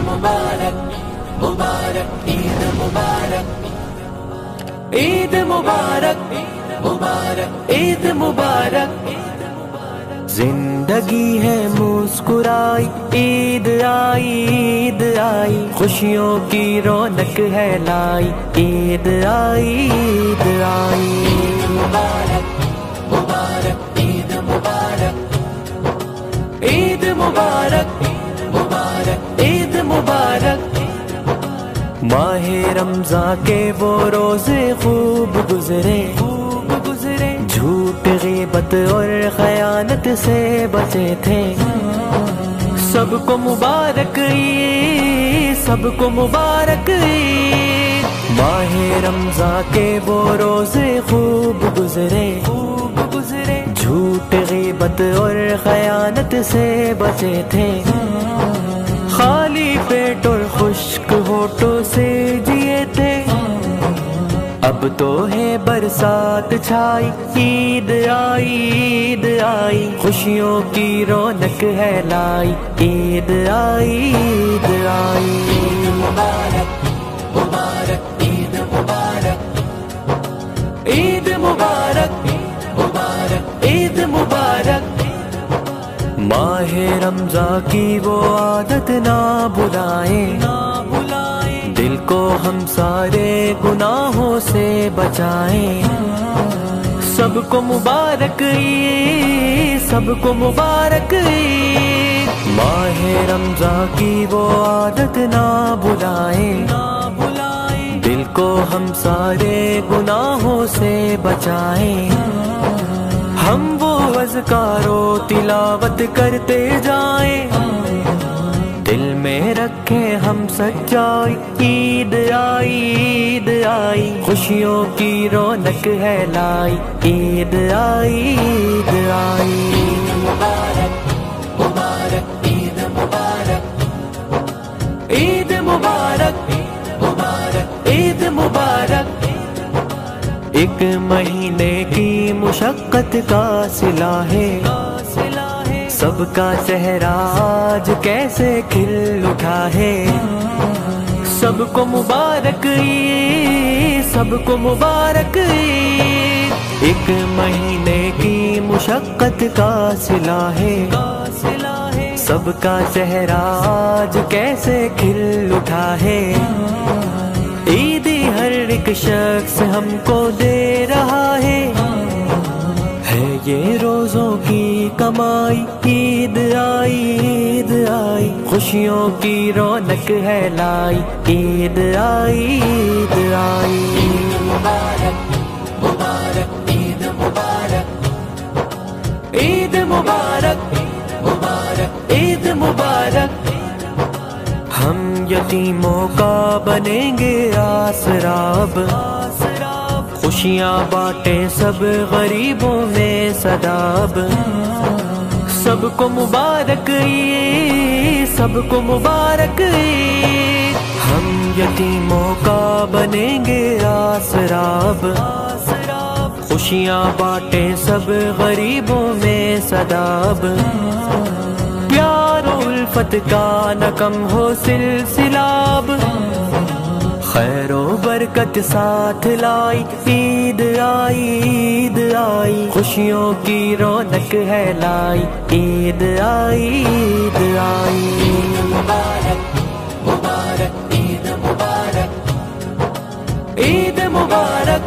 मुबारक मुबारक ईद मुबारक ईद मुबारक मुबारक ईद मुबारक। जिंदगी है मुस्कुराई ईद आई ईद आई, खुशियों की रौनक है लाई ईद आई ईद आई। मुबारक मुबारक ईद मुबारक ईद मुबारक मुबारक ईद मुबारक। माहे रमज़ान के वो रोज़े खूब गुजरे झूठ ग़ीबत और ख़यानत से बचे थे। सबको मुबारक ईद सबको मुबारक ईद। माहे रमज़ान के वो रोज़े खूब गुजरे झूठ ग़ीबत और ख़यानत से बचे थे। खाली पेट और खुश्क होठों से जिए थे। अब तो है बरसात छाई ईद आई, खुशियों की रौनक है लाई ईद आई ईद आई। मुबारक मुबारक ईद मुबारक ईद मुबारक मुबारक ईद मुबारक। माहे रमज़ान की वो आदत ना भुलाएं, दिल को हम सारे गुनाहों से बचाएं। सबको मुबारक ईद सबको मुबारक ईद। माहे रमज़ान की वो आदत ना भुलाएं, दिल को हम सारे गुनाहों से बचाएं। हम वो अज़कारो तिलावत करते जाएं, दिल में रखें हम सच्चाई ईद आई, खुशियों की रौनक है लाई ईद आई ईद आई। मुबारक मुबारक ईद मुबारक ईद मुबारक मुबारक ईद मुबारक। एक महीने की मुशक्क़त का सिला है, सबका चेहरा आज कैसे खिल उठा है। सबको मुबारक ईद सबको मुबारक ईद। एक महीने की मुशक्क़त का सिला है, सबका चेहरा आज कैसे खिल उठा है। ईदी हर एक शख्स हमको दे रहा है ये रोज़ों की कमाई ईद आई, खुशियों की रौनक है लाई ईद आई ईद आई। मुबारक मुबारक ईद मुबारक ईद मुबारक मुबारक ईद मुबारक। हम यतीमों का बनेंगे आसराब, खुशियाँ बांटे सब गरीबों में सदाब। सबको मुबारक ईद सबको मुबारक ईद। हम यतीमों का बनेंगे आसराब, खुशियाँ बांटे सब गरीबों में सदाब। प्यार उल्फत का न कम हो सिलसिलाब, खैरो बरकत साथ लाई ईद आई, खुशियों की रौनक है लाई ईद आई ईद आई। मुबारक मुबारक ईद मुबारक ईद मुबारक